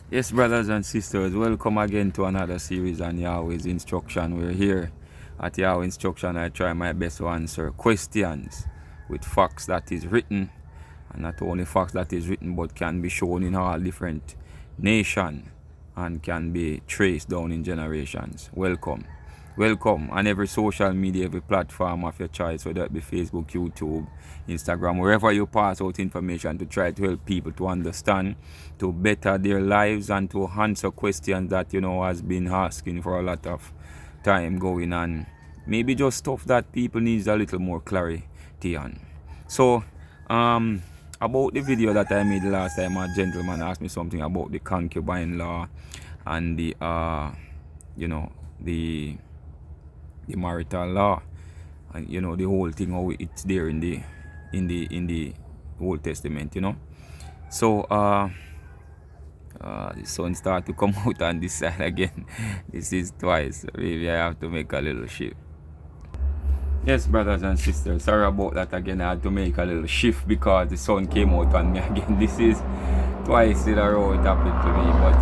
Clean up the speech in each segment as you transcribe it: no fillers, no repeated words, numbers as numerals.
Yes, brothers and sisters, welcome again to another series on Yahweh's Instruction. We're here at Yahweh's Instruction. I try my best to answer questions with facts that is written, and not only facts that is written, but can be shown in all different nations and can be traced down in generations. Welcome on every social media, every platform of your choice, whether it be Facebook, YouTube, Instagram, wherever you pass out information to try to help people to understand, to better their lives, and to answer questions that has been asking for a lot of time going on. Maybe just stuff that people needs a little more clarity on. So, about the video that I made last time, a gentleman asked me something about the concubine law and the marital law, and the whole thing how it's there in the Old Testament. So the sun start to come out on this side again. This is twice. Maybe I have to make a little shift. Yes, brothers and sisters, sorry about that again. I had to make a little shift because the sun came out on me again. This is twice in a row it happened to me. But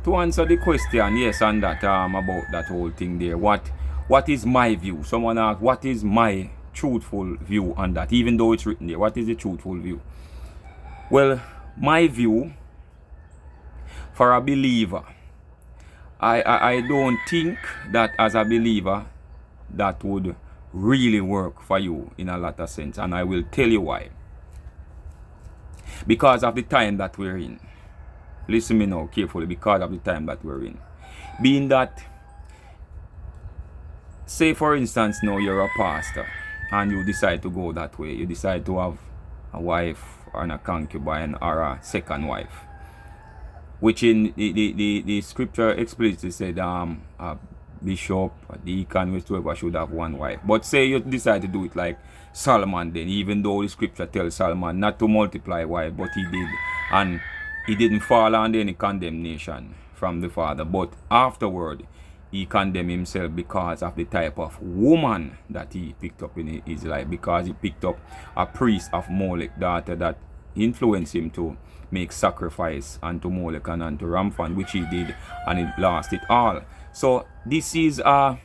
to answer the question, yes, on that about that whole thing there, what is my view? Someone asked, what is my truthful view on that? Even though it's written there, what is the truthful view? Well, my view for a believer, I don't think that as a believer that would really work for you in a lot of sense, and I will tell you why. Because of the time that we're in. Listen me now carefully, because of the time that we're in. Being that, say for instance now you're a pastor and you decide to go that way. You decide to have a wife and a concubine or a second wife. Which in the scripture explicitly said a bishop, a deacon, whoever should have one wife. But say you decide to do it like Solomon then, even though the scripture tells Solomon not to multiply wives, but he did. And he didn't fall under any condemnation from the father. But afterward, he condemned himself because of the type of woman that he picked up in his life. Because he picked up a priest of Molech daughter that influenced him to make sacrifice unto Molech and unto Ramphon, which he did, and he lost it all. So this is a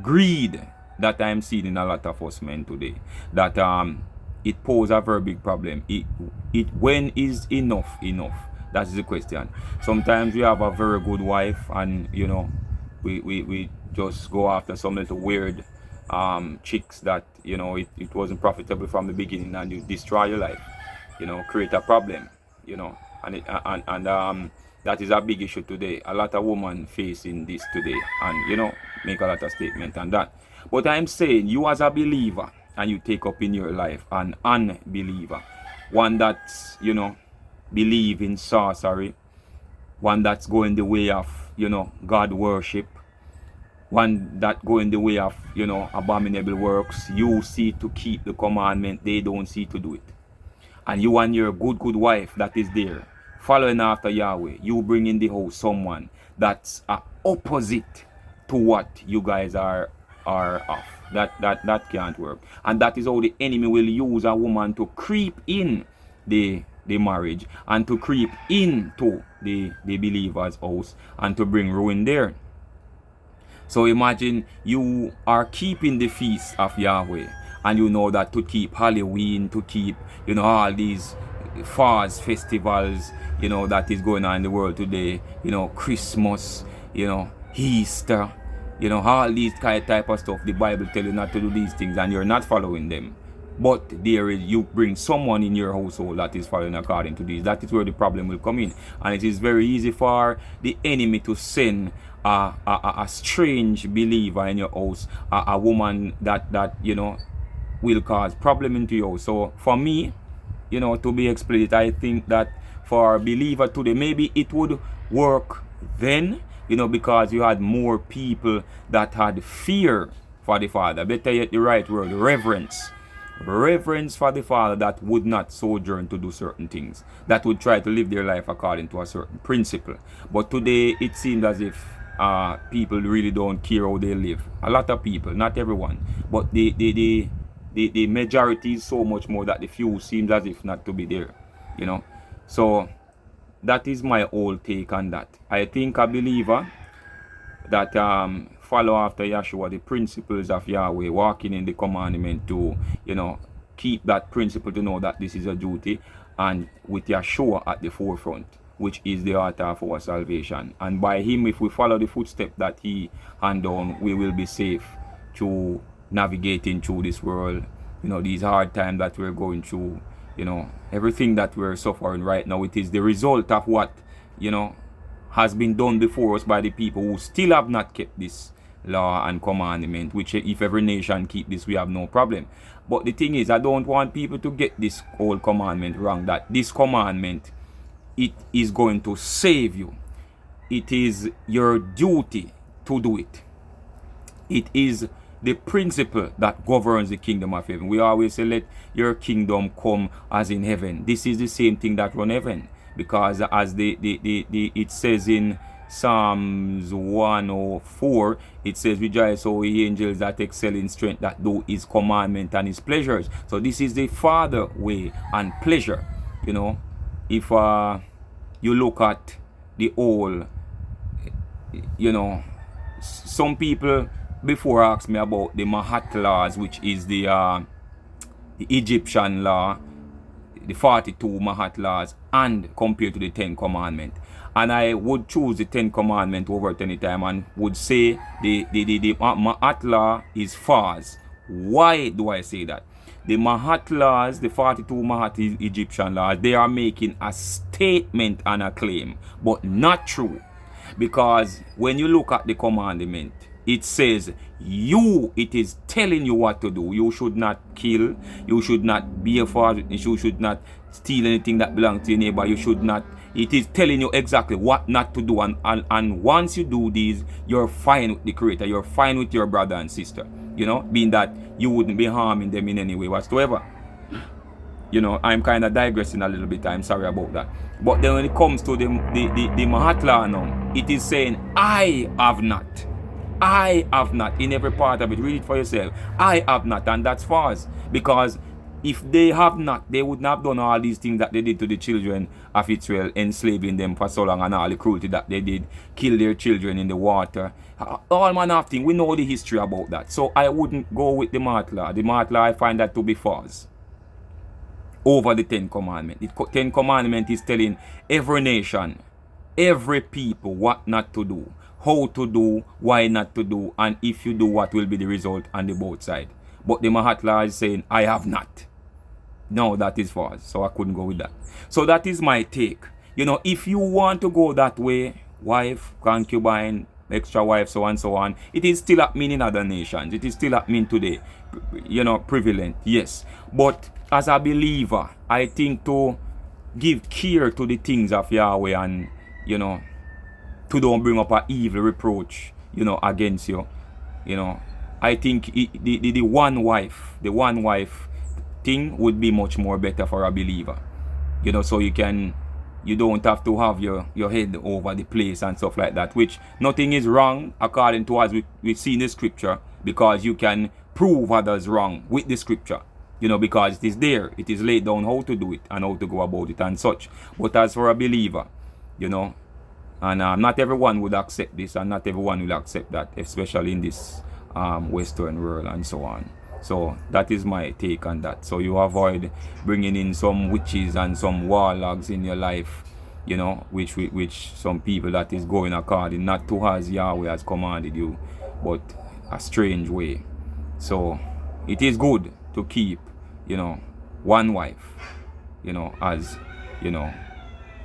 greed that I'm seeing in a lot of us men today. That it poses a very big problem. When is enough? That is the question. Sometimes we have a very good wife, and we just go after some little weird chicks that it wasn't profitable from the beginning, and you destroy your life. Create a problem. And that is a big issue today. A lot of women facing this today, and make a lot of statement on that. But I'm saying, you as a believer, and you take up in your life an unbeliever, one that's believe in sorcery, one that's going the way of God worship, one that going the way of abominable works. You see to keep the commandment, they don't see to do it. And you and your good wife that is there following after Yahweh, you bring in the house someone that's opposite to what you guys are of. That can't work. And that is how the enemy will use a woman to creep in the marriage and to creep into the believer's house and to bring ruin there. So imagine you are keeping the feast of Yahweh, and you know that to keep Halloween, to keep all these false festivals that is going on in the world today, Christmas, Easter, all these type of stuff. The Bible tell you not to do these things, and you're not following them. But there is, you bring someone in your household that is following according to these. That is where the problem will come in. And it is very easy for the enemy to send a strange believer in your house, a woman that will cause problem into you. So for me, to be explicit, I think that for a believer today, maybe it would work then, because you had more people that had fear for the Father. Better yet, the right word, reverence for the Father, that would not sojourn to do certain things, that would try to live their life according to a certain principle. But today it seems as if people really don't care how they live. A lot of people, not everyone, but the majority is so much more that the few seems as if not to be there. So that is my whole take on that. I think a believer that follow after Yeshua, the principles of Yahweh, walking in the commandment to, keep that principle, to know that this is a duty, and with Yeshua at the forefront, which is the author of our salvation. And by him, if we follow the footsteps that he hand down, we will be safe to navigating through this world, these hard times that we're going through, everything that we're suffering right now. It is the result of what, has been done before us by the people who still have not kept this law and commandment, which if every nation keep this, we have no problem. But the thing is, I don't want people to get this whole commandment wrong, that this commandment, it is going to save you. It is your duty to do it. It is the principle that governs the kingdom of heaven. We always say, let your kingdom come as in heaven. This is the same thing that run heaven, because as it says in Psalms 104, it says, rejoice, O ye angels that excel in strength, that do his commandment and his pleasures. So this is the Father way and pleasure. If you look at the whole, some people before asked me about the Mahat laws, which is the Egyptian law, the 42 Mahat laws, and compared to the 10 commandments. And I would choose the 10 commandments over at any time, and would say the Mahat law is false. Why do I say that? The Mahat laws, the 42 Mahat Egyptian laws, they are making a statement and a claim, but not true. Because when you look at the commandment, it says it is telling you what to do. You should not kill, you should not be a false, you should not steal anything that belongs to your neighbor, you should not. It is telling you exactly what not to do, and once you do these, you're fine with the Creator, you're fine with your brother and sister, being that you wouldn't be harming them in any way whatsoever. I'm kind of digressing a little bit, I'm sorry about that. But then when it comes to the Mahat law now, it is saying, I have not in every part of it. Read it for yourself. I have not, and that's false, because if they have not, they wouldn't have done all these things that they did to the children of Israel, enslaving them for so long, and all the cruelty that they did, kill their children in the water, all manner of things. We know the history about that. So I wouldn't go with the Mahat law. The Mahat law, I find that to be false over the 10 commandments. The 10 commandments is telling every nation, every people what not to do, how to do, why not to do, and if you do, what will be the result on the both sides. But the Mahat law is saying, I have not. No, that is false. So I couldn't go with that. So that is my take. If you want to go that way, wife, concubine, extra wife, so on and so on, it is still happening in other nations. It is still happening today. Prevalent, yes. But as a believer, I think to give care to the things of Yahweh, and, to don't bring up an evil reproach, against you, I think the one wife thing would be much more better for a believer, so you don't have to have your head over the place and stuff like that, which nothing is wrong according to as we see in the scripture, because you can prove others wrong with the scripture, because it is there, it is laid down how to do it and how to go about it and such. But as for a believer, and not everyone would accept this, and not everyone will accept that, especially in this Western world and so on. So that is my take on that. So you avoid bringing in some witches and some warlocks in your life, which some people that is going according not to as Yahweh has commanded you, but a strange way. So it is good to keep, one wife, as,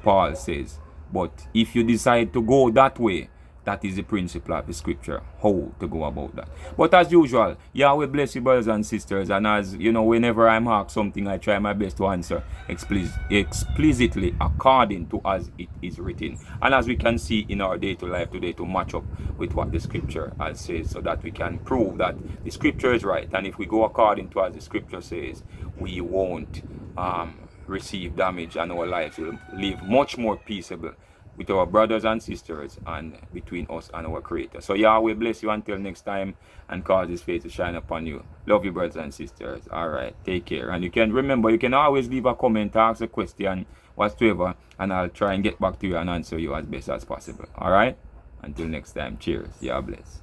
Paul says. But if you decide to go that way, that is the principle of the scripture, how to go about that. But as usual, Yahweh bless you, brothers and sisters. And as whenever I'm asked something, I try my best to answer explicitly according to as it is written. And as we can see in our day-to-day life today, to match up with what the scripture has says, so that we can prove that the scripture is right. And if we go according to as the scripture says, we won't receive damage, and our lives will live much more peaceable with our brothers and sisters, and between us and our Creator. So Yahweh bless you until next time, and cause his face to shine upon you. Love you, brothers and sisters. Alright, take care. And you can remember, you can always leave a comment, ask a question whatsoever, and I'll try and get back to you and answer you as best as possible. Alright? Until next time, cheers. You are blessed.